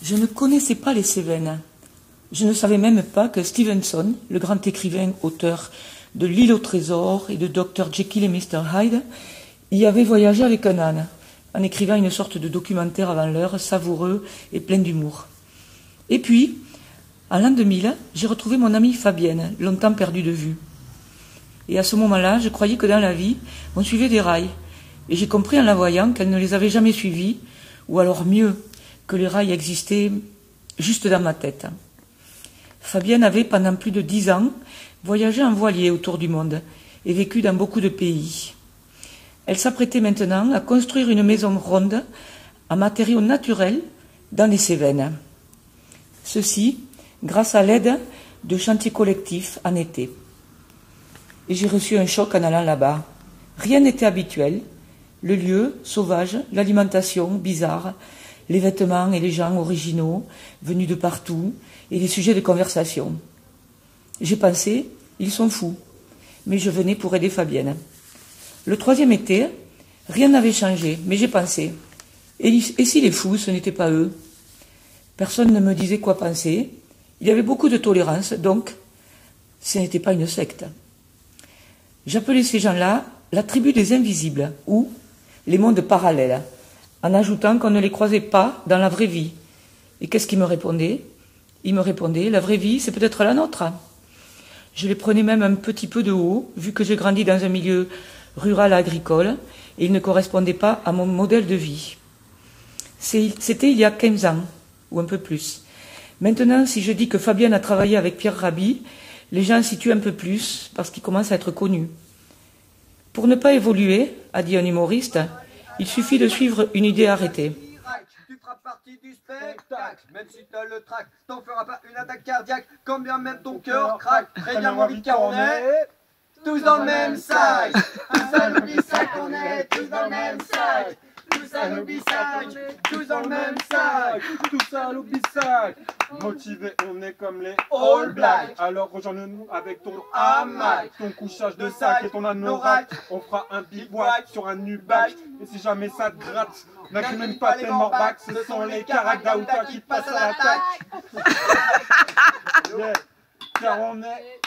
Je ne connaissais pas les Cévennes. Je ne savais même pas que Stevenson, le grand écrivain auteur de L'île au trésor et de Dr. Jekyll et Mr. Hyde, y avait voyagé avec un âne, en écrivant une sorte de documentaire avant l'heure, savoureux et plein d'humour. Et puis, en l'an 2000, j'ai retrouvé mon amie Fabienne, longtemps perdue de vue. Et à ce moment-là, je croyais que dans la vie, on suivait des rails. Et j'ai compris en la voyant qu'elle ne les avait jamais suivis, ou alors mieux, que les rails existaient juste dans ma tête. Fabienne avait, pendant plus de 10 ans, voyagé en voilier autour du monde et vécu dans beaucoup de pays. Elle s'apprêtait maintenant à construire une maison ronde en matériaux naturels dans les Cévennes. Ceci, grâce à l'aide de chantiers collectifs en été. Et j'ai reçu un choc en allant là-bas. Rien n'était habituel. Le lieu, sauvage, l'alimentation, bizarre, les vêtements et les gens originaux, venus de partout, et les sujets de conversation. J'ai pensé, ils sont fous. Mais je venais pour aider Fabienne. Le 3e été, rien n'avait changé, mais j'ai pensé. Et si les fous, ce n'étaient pas eux? Personne ne me disait quoi penser. Il y avait beaucoup de tolérance, donc ce n'était pas une secte. J'appelais ces gens-là la tribu des invisibles, ou les mondes parallèles, en ajoutant qu'on ne les croisait pas dans la vraie vie. Et qu'est-ce qu'ils me répondaient? Ils me répondaient, la vraie vie, c'est peut-être la nôtre. Je les prenais même un petit peu de haut, vu que j'ai grandi dans un milieu rural agricole, et ils ne correspondaient pas à mon modèle de vie. C'était il y a 15 ans, ou un peu plus. Maintenant, si je dis que Fabienne a travaillé avec Pierre Rabhi, les gens situent un peu plus, parce qu'il commence à être connu. Pour ne pas évoluer, a dit un humoriste, il suffit de suivre une idée arrêtée. Tu feras partie du spectacle, même si t'as le trac, t'en feras pas une attaque cardiaque, quand bien même ton cœur craque. Préviens-moi vite car on est tous dans le même sac. Tous à l'oubli sac, on est tous dans le même sac. Tous à l'oubli sac, tous dans le même sac. Tous à l'oubli sac. Motivés, on est comme les All Blacks. Alors rejoins-nous avec ton hamac, ton couchage de sac et ton anorak. On fera un bivouac sur un nubac. Et si jamais ça te gratte, n'incrimine pas tes morbacs. Ce sont les caracs d'Aouta qui passent à l'attaque. Yeah. Car on est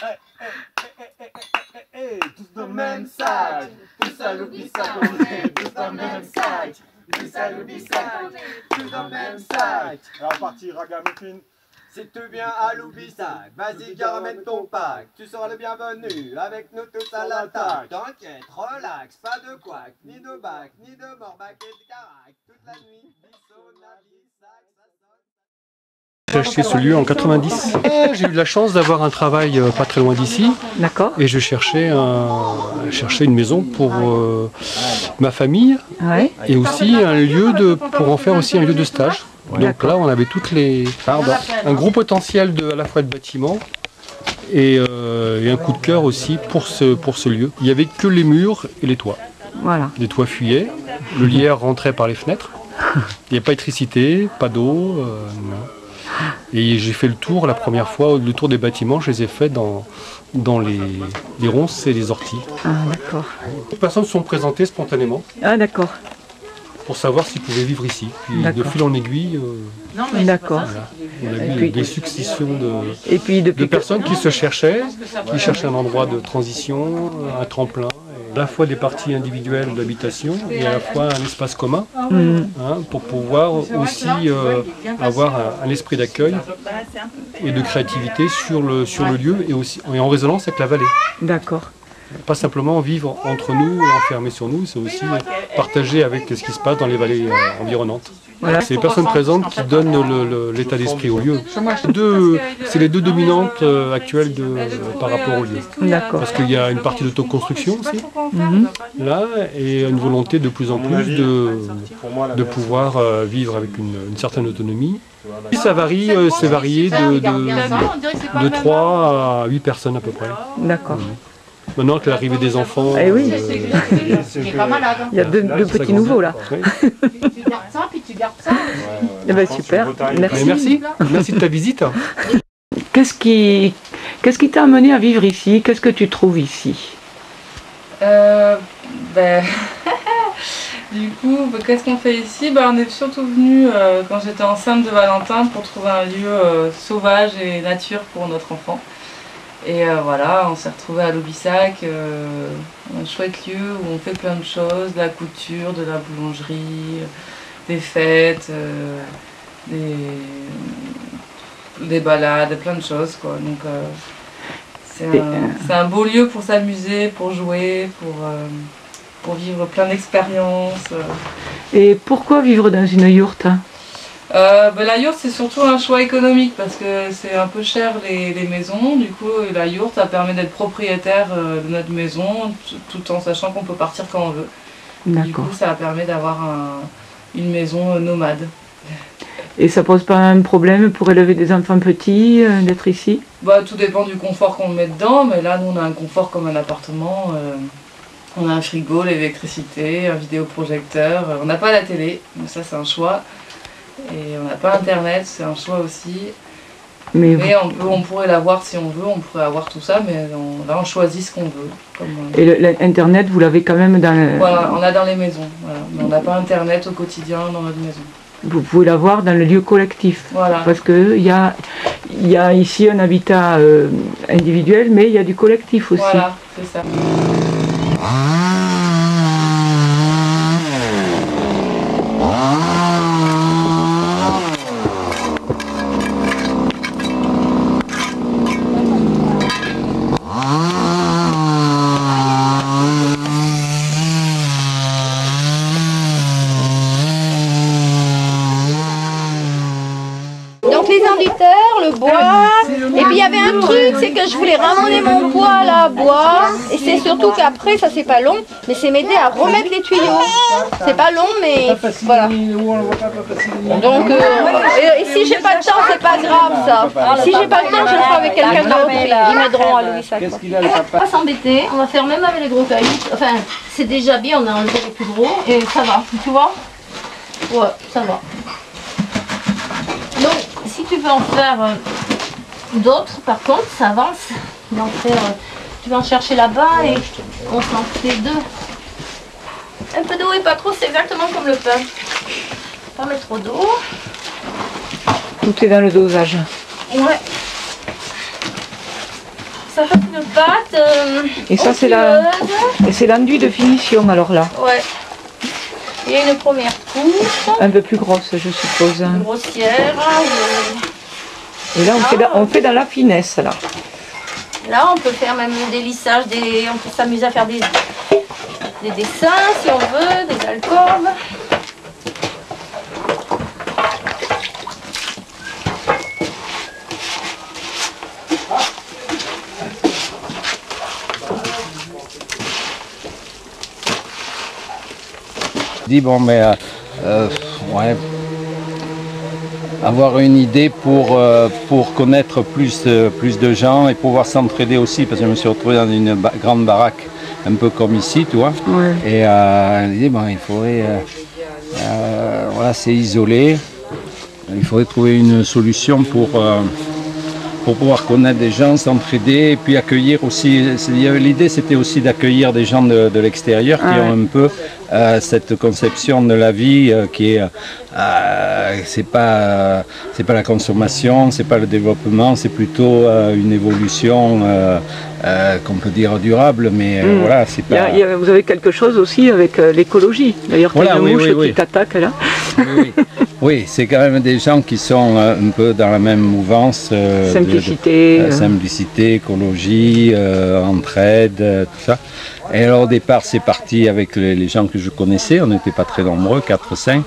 tous dans le même sac. Tous à l'oubli sac, on est tous dans le même sac. Tous à l'oubli sac, tous dans le même sac. Alors parti ragamuffin. Si tu viens à l'Oubli-Sac, vas-y ramène ton pack. Tu seras le bienvenu, avec nous tous à l'attaque. T'inquiète, relax, pas de couac, ni de bac, ni de morbac et de carac. Toute la nuit, sac, ça sonne. J'ai acheté ce lieu en 90. J'ai eu de la chance d'avoir un travail pas très loin d'ici. D'accord. Et je cherchais une maison pour ma famille. Ouais. Et aussi un lieu pour en faire aussi un lieu de stage. Donc là, on avait un gros potentiel à la fois de bâtiments et un coup de cœur aussi pour ce lieu. Il n'y avait que les murs et les toits. Voilà. Les toits fuyaient, le lierre rentrait par les fenêtres. Il n'y avait pas d'électricité, pas d'eau. Non. Et j'ai fait le tour la première fois, le tour des bâtiments, je les ai faits dans les ronces et les orties. Ah, d'accord. Les personnes se sont présentées spontanément. Ah, d'accord. Pour savoir s'ils pouvaient vivre ici. Puis de fil en aiguille, d'accord. Voilà. On a vu des successions de depuis personnes qui se cherchaient, qui cherchaient un endroit de transition, un tremplin, à la fois des parties individuelles d'habitation et à la fois un espace commun, pour pouvoir aussi avoir un esprit d'accueil et de créativité sur le lieu et en résonance avec la vallée. D'accord. Pas simplement vivre entre nous et enfermés sur nous, c'est aussi partager avec ce qui se passe dans les vallées environnantes. Voilà. C'est les personnes présentes qui donnent l'état d'esprit au lieu. C'est les deux dominantes actuelles par rapport au lieu. Parce qu'il y a une partie d'autoconstruction aussi, là, et une volonté de plus en plus de pouvoir vivre avec une certaine autonomie. Et ça varie, c'est varié de 3 à 8 personnes à peu près. D'accord. Maintenant que l'arrivée des enfants... Eh oui. Il est pas malade. Hein. Il y a deux petits nouveaux là. Oui. Tu gardes ça, puis tu gardes ça. Eh ben, super, merci. Merci de ta visite. Qu'est-ce qui t'a amené à vivre ici? Qu'est-ce que tu trouves ici? Du coup, qu'est-ce qu'on fait ici? On est surtout venu quand j'étais enceinte de Valentin pour trouver un lieu sauvage et nature pour notre enfant. Et voilà, on s'est retrouvés à Loubissac, un chouette lieu où on fait plein de choses, de la couture, de la boulangerie, des fêtes, des balades, plein de choses quoi. Donc c'est un beau lieu pour s'amuser, pour jouer, pour vivre plein d'expériences. Et pourquoi vivre dans une yourte? La yourte c'est surtout un choix économique parce que c'est un peu cher les maisons. Du coup la yourte ça permet d'être propriétaire de notre maison tout en sachant qu'on peut partir quand on veut. Du coup ça permet d'avoir une maison nomade. Et ça pose pas un problème pour élever des enfants petits d'être ici? Tout dépend du confort qu'on met dedans, mais là nous on a un confort comme un appartement. On a un frigo, l'électricité, un vidéoprojecteur. On n'a pas la télé, mais ça c'est un choix. Et on n'a pas internet, c'est un choix aussi. Mais on pourrait l'avoir si on veut, on pourrait avoir tout ça, mais là on choisit ce qu'on veut. Et l'internet vous l'avez quand même dans le... Voilà, on a dans les maisons, voilà. Mais on n'a pas internet au quotidien dans notre maison. Vous pouvez l'avoir dans le lieu collectif. Voilà. Parce qu'il y a ici un habitat individuel, mais il y a du collectif aussi. Voilà, c'est ça. Les inducteurs, le bois, et puis il y avait un truc, c'est que je voulais ramener mon bois là à bois, et c'est surtout qu'après, ça c'est pas long, mais c'est m'aider à remettre les tuyaux. C'est pas long, mais voilà. Donc, et si j'ai pas le temps, c'est pas grave ça. Si j'ai pas le temps, je le ferai avec quelqu'un d'autre, ils m'aideront à Loubissac. On va pas s'embêter, on va faire même avec les gros cailloux. Enfin, c'est déjà bien, on a enlevé les plus gros, et ça va, tu vois? Ouais, ça va. Donc, si tu veux en faire d'autres, par contre, ça avance. Tu vas en chercher là-bas et on s'en fait deux. Un peu d'eau et pas trop, c'est exactement comme le pain. Pas mettre trop d'eau. Tout est dans le dosage. Ouais. Ça fait une pâte. Et ça, c'est l'enduit de finition alors là. Ouais. Il y a une première couche. Un peu plus grosse, je suppose. Grossière. Et là, on fait dans la finesse, là. Là, on peut faire même des lissages, on peut s'amuser à faire des dessins, si on veut, des alcôves. Ouais, avoir une idée pour connaître plus de gens et pouvoir s'entraider aussi, parce que je me suis retrouvé dans une grande baraque un peu comme ici, tu vois. Ouais. Et l'idée, il faudrait, voilà, c'est isolé, il faudrait trouver une solution pour pouvoir connaître des gens, s'entraider et puis accueillir aussi. L'idée c'était aussi d'accueillir des gens de l'extérieur qui ont un peu cette conception de la vie qui est c'est pas la consommation, c'est pas le développement, c'est plutôt une évolution qu'on peut dire durable, mais voilà, c'est pas... Vous avez quelque chose aussi avec l'écologie, d'ailleurs, voilà, une mouche qui t'attaque là. Oui, c'est quand même des gens qui sont un peu dans la même mouvance. Simplicité, écologie, entraide, tout ça. Et alors au départ, c'est parti avec les gens que je connaissais, on n'était pas très nombreux, 4-5.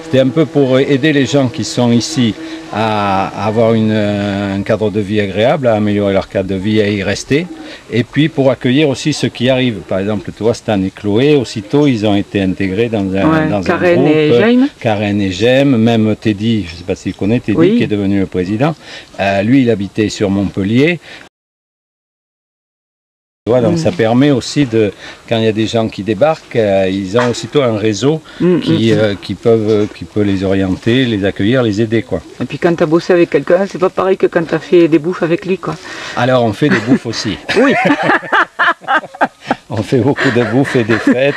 C'était un peu pour aider les gens qui sont ici à avoir un cadre de vie agréable, à améliorer leur cadre de vie et à y rester. Et puis pour accueillir aussi ceux qui arrivent. Par exemple, toi, Stan et Chloé, aussitôt, ils ont été intégrés dans un groupe. Karen et Jem, même Teddy, je ne sais pas si tu connais Teddy, qui est devenu le président. Lui, il habitait sur Montpellier. Donc ça permet aussi, quand il y a des gens qui débarquent, ils ont aussitôt un réseau qui peut les orienter, les accueillir, les aider, quoi. Et puis quand tu as bossé avec quelqu'un, c'est pas pareil que quand tu as fait des bouffes avec lui, quoi. Alors on fait des bouffes aussi. Oui. On fait beaucoup de bouffes et des fêtes.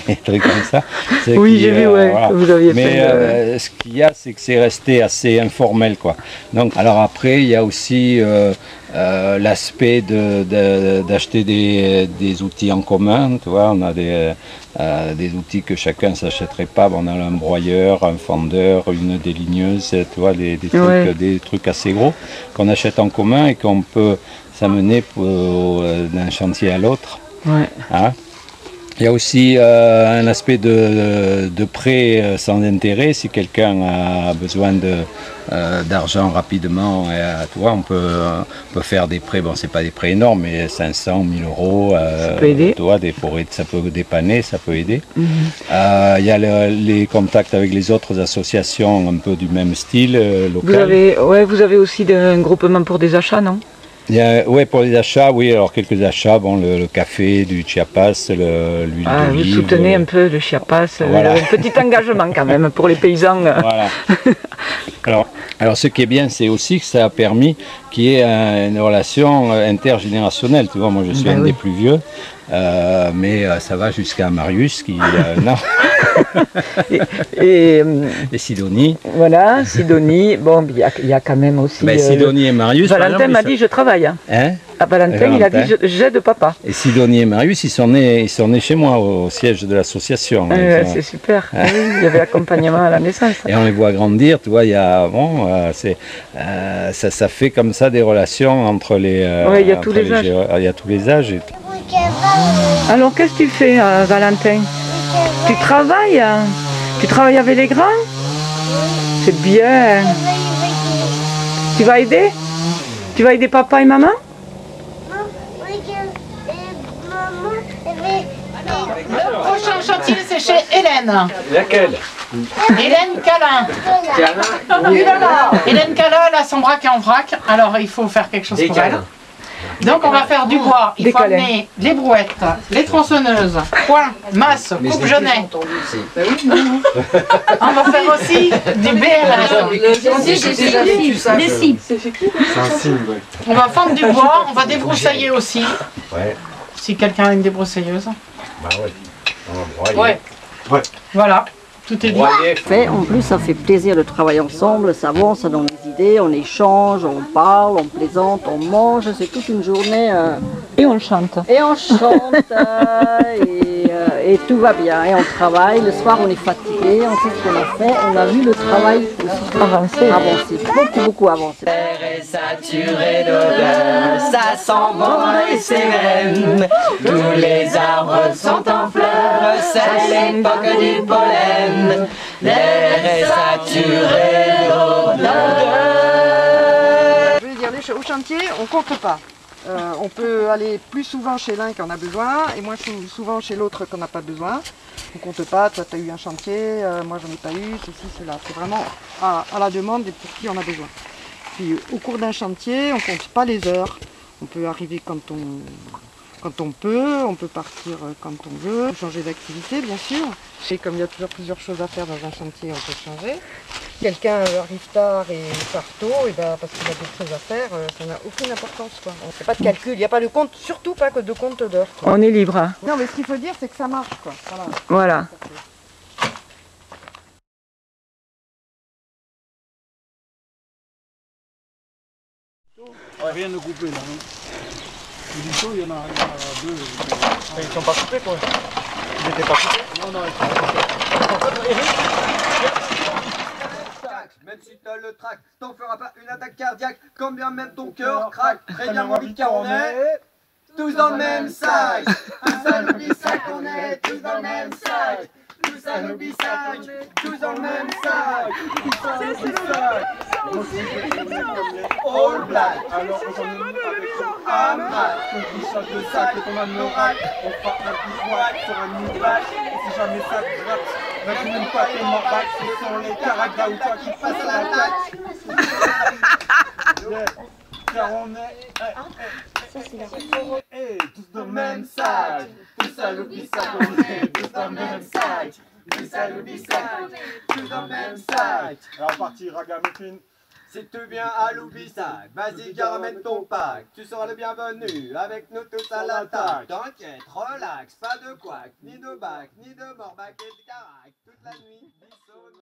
des trucs comme ça. Oui, j'ai vu, ouais, voilà. que vous aviez mais fait. ce qu'il y a, c'est que c'est resté assez informel, quoi. Donc, alors après, il y a aussi l'aspect d'acheter des outils en commun, tu vois. On a des outils que chacun ne s'achèterait pas. On a un broyeur, un fendeur, une déligneuse, tu vois, des trucs assez gros qu'on achète en commun et qu'on peut s'amener d'un chantier à l'autre. Ouais. Hein? Il y a aussi un aspect de prêt sans intérêt. Si quelqu'un a besoin d'argent rapidement, tu vois, on peut faire des prêts. Bon, c'est pas des prêts énormes, mais 500, 1000 euros. Ça peut aider. Tu vois, ça peut dépanner, ça peut aider. Il y a les contacts avec les autres associations un peu du même style local. Vous avez aussi un groupement pour des achats, non? Oui, pour les achats, oui, alors quelques achats, bon, le café, du Chiapas, l'huile d'olive. Vous soutenez un peu le Chiapas, voilà. Un petit engagement quand même pour les paysans. Voilà. Alors ce qui est bien, c'est aussi que ça a permis qu'il y ait une relation intergénérationnelle. Tu vois, moi je suis un des plus vieux, mais ça va jusqu'à Marius qui non. et Sidonie. Voilà, Sidonie. Bon, il y a quand même aussi. Sidonie et Marius. Valentin m'a dit je travaille. Hein? Valentin, il a dit j'aide papa. Et Sidonie et Marius, ils sont nés chez moi au siège de l'association. C'est super. Oui, il y avait accompagnement à la naissance. Et on les voit grandir, tu vois, il y a ça fait comme ça des relations entre les. Il y a tous les âges. Il y a tous les âges. Alors qu'est-ce que tu fais, Valentin? Tu travailles? Tu travailles avec les grands? C'est bien. Tu vas aider? Tu vas aider papa et maman? Le prochain chantier, c'est chez Hélène. Laquelle? Hélène Calin. Hélène Calin, elle a son braque en vrac, alors il faut faire quelque chose pour elle. Donc on va faire du bois, il faut amener les brouettes, les tronçonneuses, points, masses, coupe-genêts. On va faire aussi du BLS. Des cibles. On va fendre du bois, on va débroussailler aussi. Si quelqu'un a une débroussailleuse. Ouais. Voilà. Tout est dit. En plus, ça fait plaisir de travailler ensemble, ça avance, ça donne des idées, on échange, on parle, on plaisante, on mange, c'est toute une journée. Et on chante. Et on chante, et tout va bien, et on travaille. Le soir, on est fatigué, on sait ce qu'on a fait, on a vu le travail avancer, beaucoup avancer. L'air est saturé d'odeur, ça sent bon et c'est même. Tous les arbres sont en fleurs, c'est l'époque du pollen. L'air est saturé d'odeur. Je veux dire, au chantier, on compte pas. On peut aller plus souvent chez l'un qui en a besoin et moins souvent chez l'autre qu'on n'a pas besoin. On compte pas, toi tu as eu un chantier, moi j'en ai pas eu, ceci, cela. C'est vraiment à la demande et pour qui on a besoin. Puis au cours d'un chantier, on compte pas les heures. On peut arriver quand on peut partir quand on veut, changer d'activité bien sûr. Et comme il y a toujours plusieurs choses à faire dans un chantier, on peut changer. Quelqu'un arrive tard et part tôt, et ben parce qu'il a des choses à faire, ça n'a aucune importance. On ne fait pas de calcul, il n'y a pas de compte, surtout pas que de compte d'heures. On est libre. Hein. Non mais ce qu'il faut dire c'est que ça marche. Quoi. Voilà. Rien de coupé là, non? Les lichons, il y en a deux. Ils sont pas coupés quoi? Ils n'étaient pas coupés? Non, ils sont pas coupés. Même si t'as le trac, t'en feras pas une attaque cardiaque, quand bien même ton cœur craque. Très bien mon vite car on est tous dans le même sac. Tous à l'oubli sac, on est tous dans le même sac. Tous à l'oubli sac, tous dans le même sac. Tous à l'oubli sac. All black. Alors aujourd'hui avec ton hamac, ton couchage de sac et ton anorak, on fera un bivouac sur un nuage. Et si jamais ça te gratte, n'as-tu même pas tes marbacs, ce sont les caragaoutas qui passent à l'attaque. Car on est tous dans le même sac. Tous à l'oubli sac, on est tous dans le même sac. Tous à l'oubli sac, tous dans le même sac. Alors parti ragamuffin. Si tu viens à l'Oubissac, vas-y gars, ramène ton pack. Tu seras le bienvenu, avec nous tous à l'attaque. T'inquiète, relax, pas de couac, ni de bac, ni de morbac et de carac. Toute la nuit, bisous.